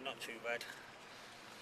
not too bad.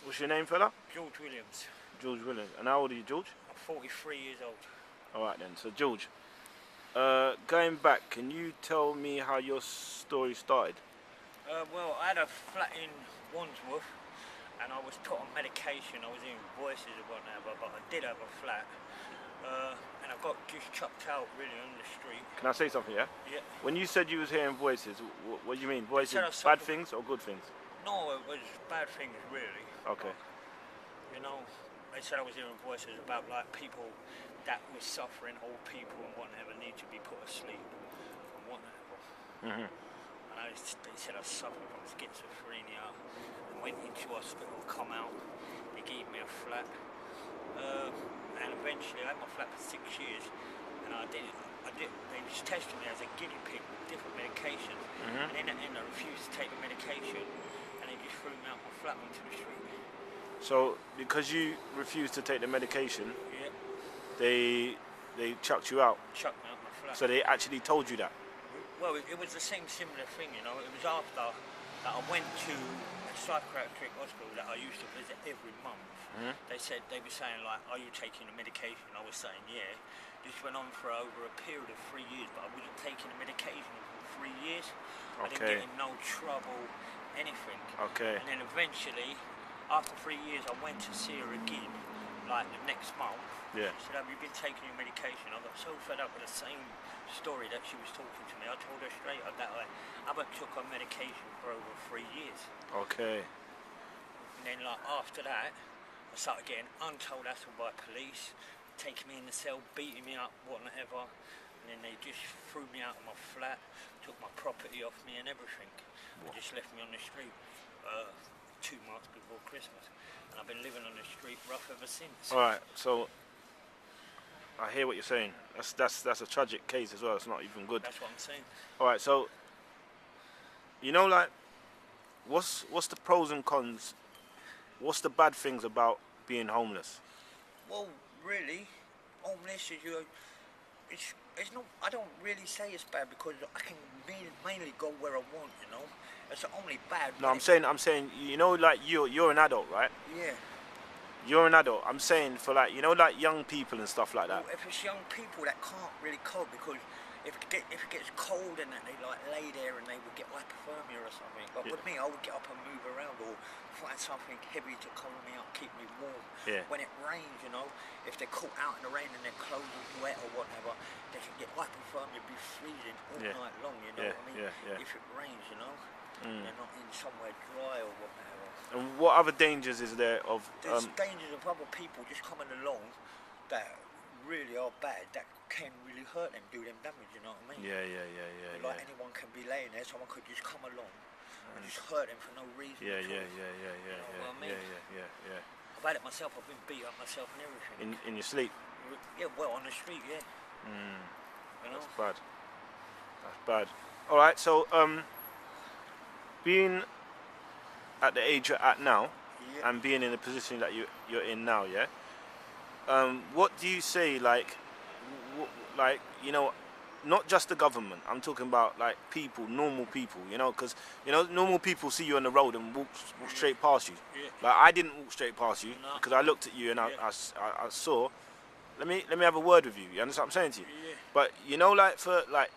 What's your name, fella? George Williams. George Williams. And how old are you, George? I'm 43 years old. Alright then, so George, going back, can you tell me how your story started? Well, I had a flat in Wandsworth and I was put on medication. I was in voices and whatever, but I did have a flat. And I got just chucked out really on the street. Can I say something, yeah? Yeah. When you said you was hearing voices, what do you mean? Voices, bad things or good things? No, it was bad things really. Okay. You know, they said I was hearing voices about like people that were suffering, old people and whatever, need to be put asleep and whatever. And they said I suffered from schizophrenia and went into hospital, come out, they gave me a flat. And eventually I had my flat for 6 years and they just tested me as a guinea pig with different medications. And in the end I refused to take the medication and they just threw me out my flat onto the street. So because you refused to take the medication, Yeah. they chucked you out? Chucked me out my flat. So they actually told you that? Well, it was the same similar thing, you know. It was after that I went to a psychiatric hospital that I used to visit every month. They were saying like, are you taking the medication? I was saying yeah. This went on for over a period of 3 years, but I wasn't taking the medication for 3 years. I didn't get in no trouble, anything. Okay. And then eventually, after 3 years, I went to see her again, like the next month. Yeah. She said, have you been taking your medication? I got so fed up with the same story that she was talking to me. I told her straight up that I haven't took her medication for over 3 years. Okay. And then like after that, I started getting untold hassle by police, taking me in the cell, beating me up, whatever. And then they just threw me out of my flat, took my property off me and everything. They just left me on the street 2 months before Christmas. And I've been living on the street rough ever since. Alright, so I hear what you're saying. That's a tragic case as well. It's not even good. That's what I'm saying. Alright, so you know, like, what's the pros and cons? What's the bad things about being homeless? Well, really, homeless is it's not. I don't really say it's bad because I can mainly go where I want. You know, it's only bad. No, I'm saying, you know, like you're an adult, right? Yeah. You're an adult. I'm saying for like, you know, like young people and stuff like that. Well, if it's young people that can't really cope because if it gets cold and that they like lay there and they would get hypothermia or something. But with me, I would get up and move around or find something heavy to cover me up, keep me warm. Yeah. When it rains, you know, if they're caught out in the rain and their clothes are wet or whatever, they can get hypothermia, be freezing all night long. You know what I mean? If it rains, you know, they're not in somewhere dry or whatever. And what other dangers is there of? There's dangers of other people just coming along that really are bad, that can really hurt them, do them damage, you know what I mean? Yeah. Like anyone can be laying there, someone could just come along and just hurt them for no reason. Yeah. You know what I mean? Yeah. I've had it myself, I've been beat up myself and everything. In your sleep? Yeah, well, on the street, yeah. You know? That's bad. That's bad. Alright, so being at the age you're at now, and being in the position that you're in now, yeah? What do you say, like, you know, not just the government, I'm talking about like people, normal people, you know, because, you know, normal people see you on the road and walk straight past you. Like, I didn't walk straight past you because I looked at you and I saw, let me have a word with you, you understand what I'm saying to you? But, you know, like, for, like,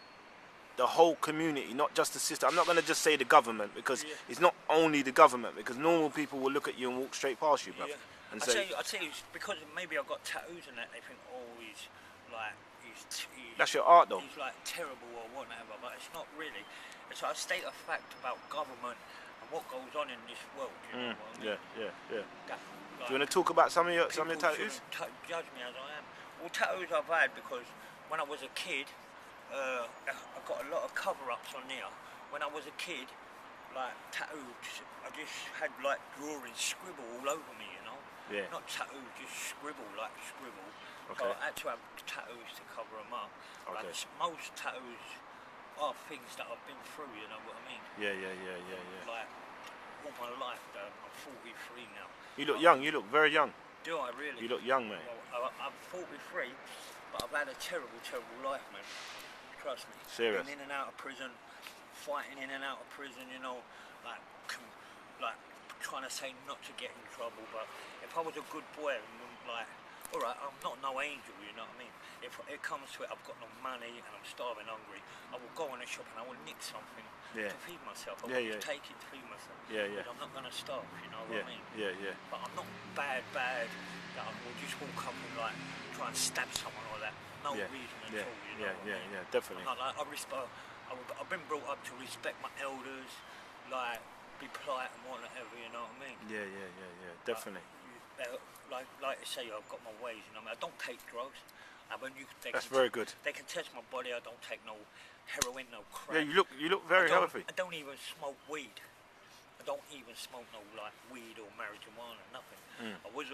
the whole community, not just the system. I'm not going to just say the government because it's not only the government, because normal people will look at you and walk straight past you, bruv. And say, I tell you, because maybe I've got tattoos and that, they think, oh, he's like, that's your art though. He's like terrible or whatever, but it's not really. It's a state of fact about government and what goes on in this world. You know what I mean? Yeah. Do you want to talk about some of your tattoos? Judge me as I am. Well, tattoos I've had because when I was a kid, I got a lot of cover-ups on there. When I was a kid, like tattoos, I just had like drawings, scribble all over me, you know. Yeah. Not tattoos, just scribble, like scribble. Okay. So I had to have tattoos to cover them up. Okay. Like, most tattoos are things that I've been through, you know what I mean? Yeah. Like, all my life, I'm 43 now. You look young, you look very young. Do I really? You look young, mate. Well, I'm 43, but I've had a terrible life, man. Trust me. Serious? Been in and out of prison, fighting in and out of prison, you know, like trying to say not to get in trouble, but if I was a good boy and like, all right, I'm not no angel, you know what I mean? If it comes to it, I've got no money and I'm starving hungry, I will go in a shop and I will nick something to feed myself. I will just take it to feed myself. But I'm not going to starve, you know what I mean? But I'm not bad, that I will just walk up and like try and stab someone or that. No reason at all, you know what I mean? Definitely. I'm not like, I've been brought up to respect my elders, like be polite and whatever, you know what I mean? Definitely. Like I say, I've got my ways, you know what I mean? I don't take drugs. That's very good. They can test my body. I don't take no heroin, no crack. Yeah, you look very healthy. I don't even smoke weed. I don't even smoke no like weed or marijuana, nothing. I was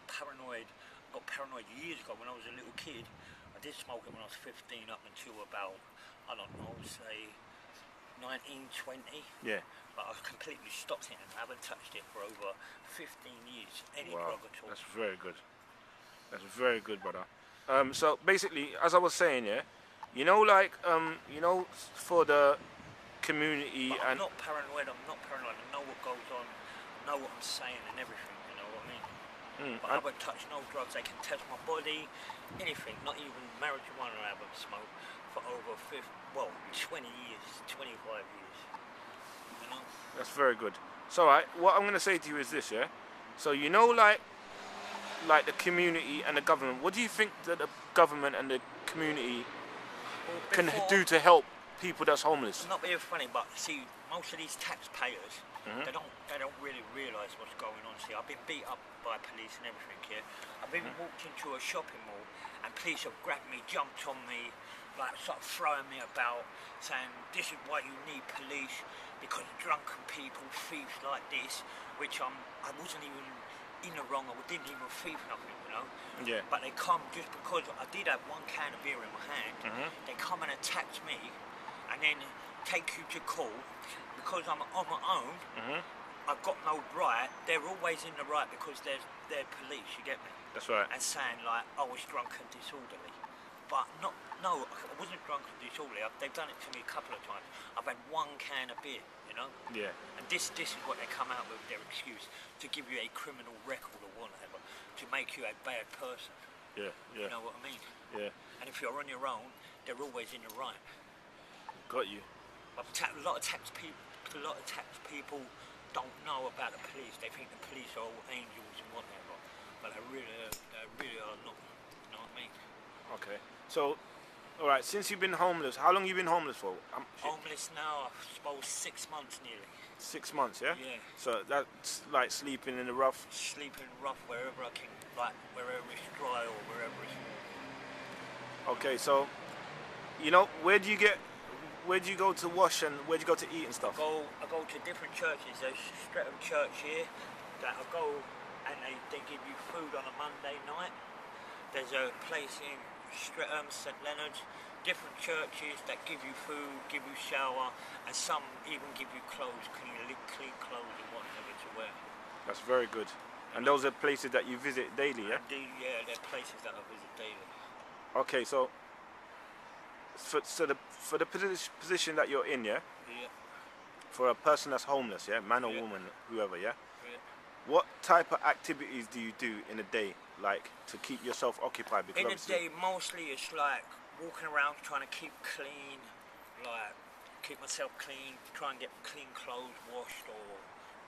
paranoid. I got paranoid years ago when I was a little kid. I did smoke it when I was 15 up until about, I don't know, say 19, 20. Yeah. But I completely stopped it and I haven't touched it for over 15 years. Any drug at all. That's very good. That's very good, brother. So basically, as I was saying, you know, like, for the community but I'm not paranoid. I know what goes on. I know what I'm saying and everything. You know what I mean? But I haven't touched no drugs. They can test my body, anything. Not even marijuana. I haven't smoked for over 20 years, 25 years. You know. That's very good. So, what I'm going to say to you is this, So, you know, like the community and the government, what do you think that the government and the community can do to help people that's homeless? I'm not being funny, but see, most of these taxpayers, they don't really realise what's going on. See, I've been beat up by police and everything here. I've even walked into a shopping mall and police have grabbed me, jumped on me, like sort of throwing me about, saying this is why you need police, because drunken people, thieves like this, which I wasn't even in the wrong, I didn't even thief nothing, you know. Yeah. But they come just because I did have one can of beer in my hand. They come and attack me, and then take you to court because I'm on my own. I've got no right. They're always in the right because they're police. You get me? That's right. And saying like I was drunk and disorderly, but no, I wasn't drunk and disorderly. They've done it to me a couple of times. I've had one can of beer, you know. Yeah. And this is what they come out with, their excuse to give you a criminal record or whatever, to make you a bad person. Yeah. You know what I mean? Yeah. And if you're on your own, they're always in the right. Got you. A lot of tax people don't know about the police. They think the police are all angels and whatever, but they really are not. You know what I mean? Okay. So, all right. Since you've been homeless, how long have you been homeless for? Homeless now, I suppose 6 months nearly. 6 months, yeah. Yeah. So that's like sleeping in the rough. Sleeping rough wherever I can, like wherever it's dry or wherever it's warm. Okay, so you know, where do you go to wash and where do you go to eat and stuff? I go to different churches. There's Streatham Church here that I go and they give you food on a Monday night. There's a place in Streatham, St Leonard's, different churches that give you food, give you shower, and some even give you clothes, clean clothes and whatever to wear. That's very good. And those are places that you visit daily, yeah? Indeed, yeah, they're places that I visit daily. Okay, so for the position that you're in, yeah? Yeah. For a person that's homeless, yeah, man or woman, whoever, yeah? Yeah. What type of activities do you do in a day, like to keep yourself occupied? Because in a day, mostly it's like walking around trying to keep clean, like keep myself clean, try and get clean clothes washed or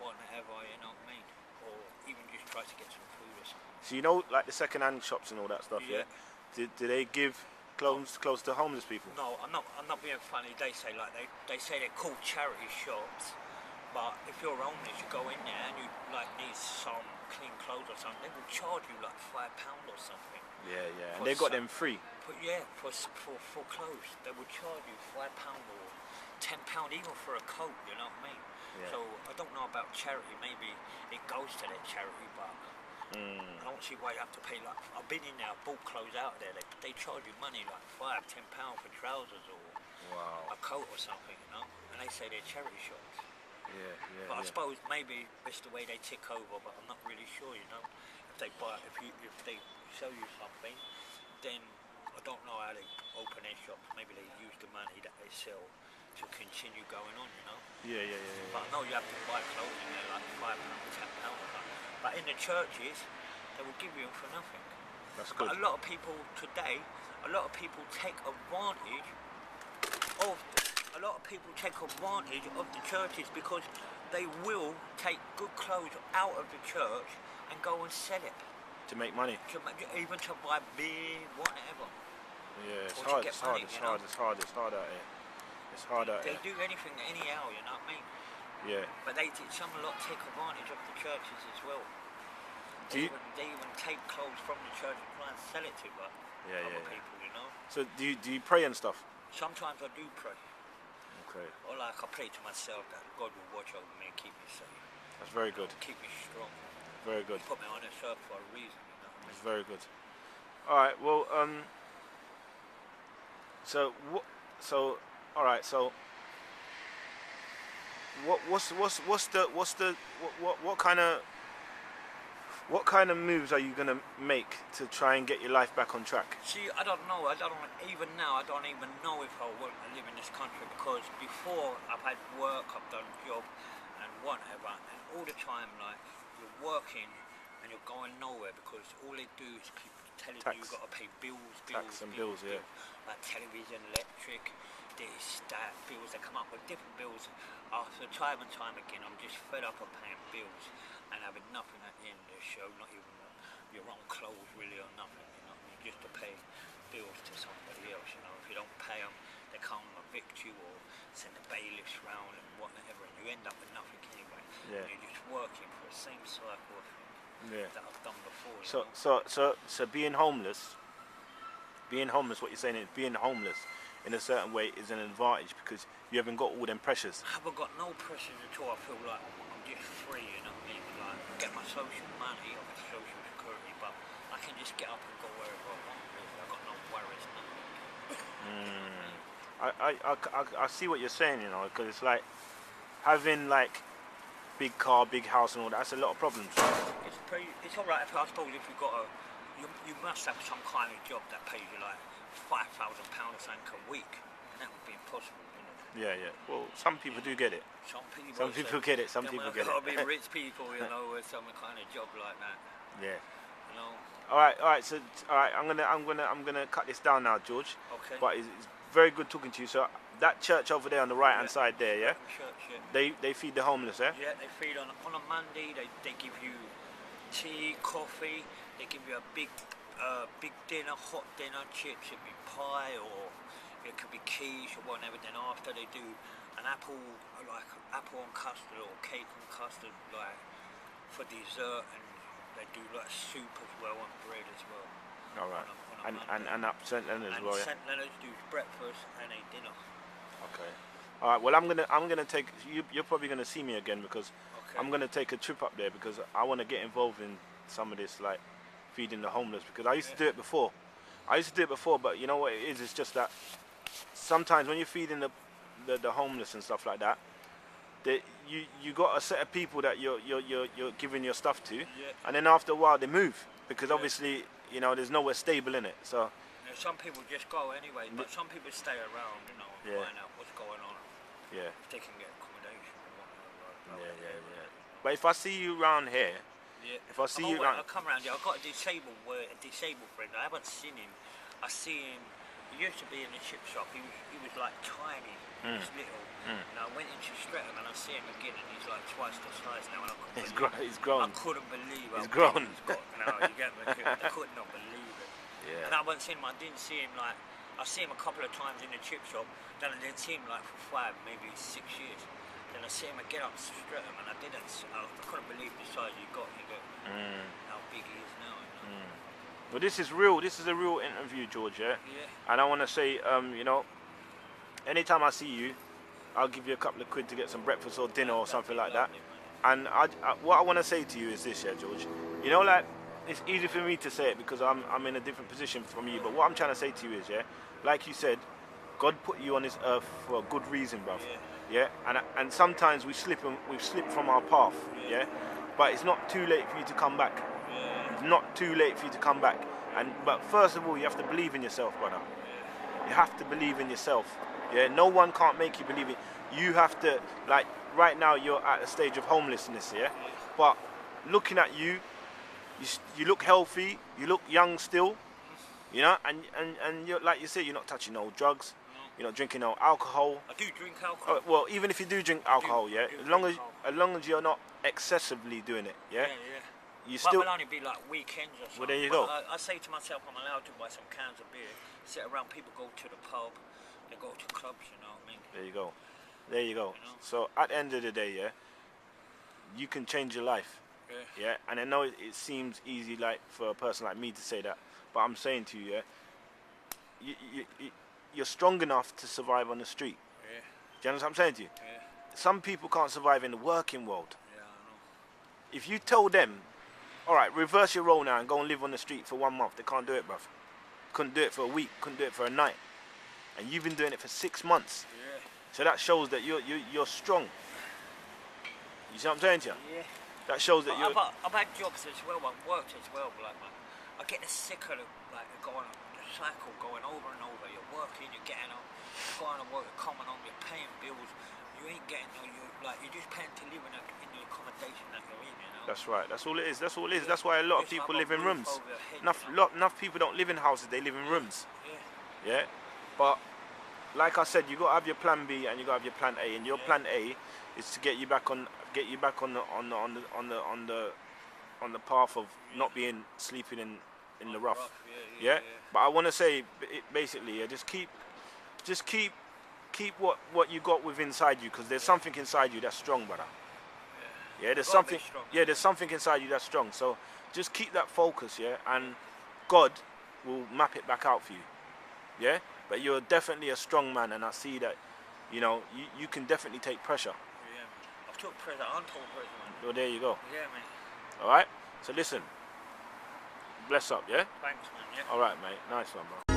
whatever, you know what I mean? Or even just try to get some food or something. So you know, like the second-hand shops and all that stuff, yeah? Do they give clothes to homeless people? No, I'm not being funny. They say like they say they're called charity shops, but if you're homeless, you go in there and you like need some clean clothes or something, they will charge you like £5 or something. Yeah, yeah, and they got them free. But yeah, for clothes, they would charge you £5 or £10 even for a coat. You know what I mean? Yeah. So I don't know about charity. Maybe it goes to their charity, but I don't see why you have to pay. Like I've been in there, bought clothes out there. They charge you money like £5, £10 for trousers or a coat or something, you know. And they say they're charity shops. Yeah, yeah. But I suppose maybe it's the way they tick over, but I'm not really sure, you know. If they sell you something, then I don't know how they open their shops. Maybe they use the money that they sell to continue going on, you know. Yeah. But I know you have to buy clothes in there like £5, £10. But in the churches, they will give you them for nothing. That's good. But a lot of people today, take advantage of the churches because they will take good clothes out of the church and go and sell it. To make money. Even to buy beer, whatever. Yeah, it's hard out here. It's hard out here. They do anything anyhow, you know what I mean? Yeah. But some a lot take advantage of the churches as well. They even take clothes from the church and try and sell it to other people, you know. So do you pray and stuff? Sometimes I do pray. Okay. Or like I pray to myself that God will watch over me and keep me safe. That's very good. Keep me strong. Very good. He put me on this earth for a reason, you know. That's very good. All right. Well, what kind of moves are you gonna make to try and get your life back on track? See, I don't know. Even now, I don't even know if I want to live in this country because before I've had work, I've done job and whatever, and all the time, like, you're working and you're going nowhere because all they do is keep telling you you've got to pay bills. Yeah. Like television, electric, this, that, bills. They come up with different bills. After time and time again, I'm just fed up of paying bills and having nothing at the end of the show, not even your own clothes really or nothing, you know, just to pay bills to somebody else, you know. If you don't pay them, they come and evict you or send the bailiffs round and whatever, and you end up with nothing anyway. Yeah. And you're just working for the same cycle of thing that I've done before. So being homeless, what you're saying is being homeless in a certain way is an advantage because you haven't got all them pressures. I haven't got no pressures at all. I feel like I'm just free, you know what I mean? Like, I get my social money, I get social security, but I can just get up and go wherever I want, really. I've got no worries, nothing. I see what you're saying, you know, because it's like having like big car, big house and all that, that's a lot of problems. It's alright I suppose if you've got you must have some kind of job that pays you like £5,000 or something a week, and that would be impossible, you know. Yeah. Well, some people do get it. Some people get it. Some people get it. Got to be rich people, you know, with some kind of job like that. Yeah. You know. All right. So, I'm gonna cut this down now, George. Okay. But it's very good talking to you. So that church over there on the right hand side there, yeah. Church, They feed the homeless, yeah. Yeah, they feed on a Monday. They give you tea, coffee. They give you a big dinner, hot dinner, chips. It'd be pie or it could be quiche or whatever. Then after they do an apple and custard or cake and custard like for dessert, and they do like soup as well and bread as well. All right. And up St Leonard's as well. St Leonard's do breakfast and a dinner. Okay. All right. Well, I'm gonna take you. You're probably gonna see me again because I'm gonna take a trip up there because I want to get involved in some of this, like feeding the homeless, because I used to do it before. But you know what it is? It's just that sometimes when you're feeding the homeless and stuff like that, you got a set of people that you're giving your stuff to, and then after a while they move because obviously, you know, there's nowhere stable in it. So some people just go anyway, but some people stay around, you know, and find out what's going on. Yeah. If they can get accommodation or whatnot. Yeah. But if I see you around here, if I see you around, I'll come around here. I've got a disabled friend. I haven't seen him. I see him. He used to be in the chip shop. He was like tiny, he was little. And I went into Streatham and I see him again, and he's like twice the size now. And he's grown. I couldn't believe he's grown. Now you get me? I could not believe it. Yeah. And I haven't seen him. I didn't see him like. I see him a couple of times in the chip shop. Then I didn't see him like for 5, maybe 6 years. Then I see him again up Streatham, and I couldn't believe the size he got. How big he is now. You know? Well, this is real. This is a real interview, George. Yeah. And I want to say, you know, anytime I see you, I'll give you a couple of quid to get some breakfast or dinner or something like that. And what I want to say to you is this, yeah, George. You know, like, it's easy for me to say it because I'm in a different position from you. But what I'm trying to say to you is, yeah, like you said, God put you on this earth for a good reason, bruv. Yeah. And sometimes we've slipped from our path. Yeah. But it's not too late for you to come back. It's not too late for you to come back. But first of all, you have to believe in yourself, brother. You have to believe in yourself. Yeah, no one can't make you believe it. You have to, like, right now you're at a stage of homelessness, yeah? But looking at you, you look healthy, you look young still, you know, and you're, like you say, you're not touching no drugs, you're not drinking no alcohol. I do drink alcohol. Well, even if you do drink alcohol, yeah, as long as you're not excessively doing it, yeah? You But still... will only be like weekends or something. Well, there you go. I say to myself, I'm allowed to buy some cans of beer, sit around, people go to the pub, they go to clubs, you know what I mean? There you go. There you go. You know? So at the end of the day, yeah, you can change your life. Yeah. And I know it seems easy, like, for a person like me to say that, but I'm saying to you, yeah, you're strong enough to survive on the street. Yeah. Do you understand what I'm saying to you? Yeah. Some people can't survive in the working world. Yeah, I know. If you tell them, all right, reverse your role now and go and live on the street for 1 month, they can't do it, bruv. Couldn't do it for a week, couldn't do it for a night. And you've been doing it for 6 months. Yeah. So that shows that you're strong. You see what I'm saying to you? Yeah. That shows that you're... I've had jobs as well, I've worked as well, like, man, I get sick of going the cycle, going over and over. You're working, you're getting up, you're going to work, you're coming home, you're paying bills. You ain't getting you're just paying to live in the accommodation that you're in, you know. That's right. That's all it is. That's all it is. That's why a lot of people live in rooms. Enough people don't live in houses. They live in rooms. Yeah. But like I said, you got to have your plan B and you got to have your plan A. And your plan A is to get you back on the path of not being sleeping in the rough. Yeah. But I want to say basically, just keep what you got with inside you, because there's something inside you that's strong, brother. Yeah, there's something. Yeah, there's something inside you that's strong. So just keep that focus, yeah, and God will map it back out for you. Yeah, but you're definitely a strong man, and I see that, you know, you can definitely take pressure. Yeah, man. I've took pressure, untold pressure, man. Well, there you go. Yeah, man. All right. So listen, bless up, yeah. Thanks, man. Yeah. All right, mate. Nice one, bro.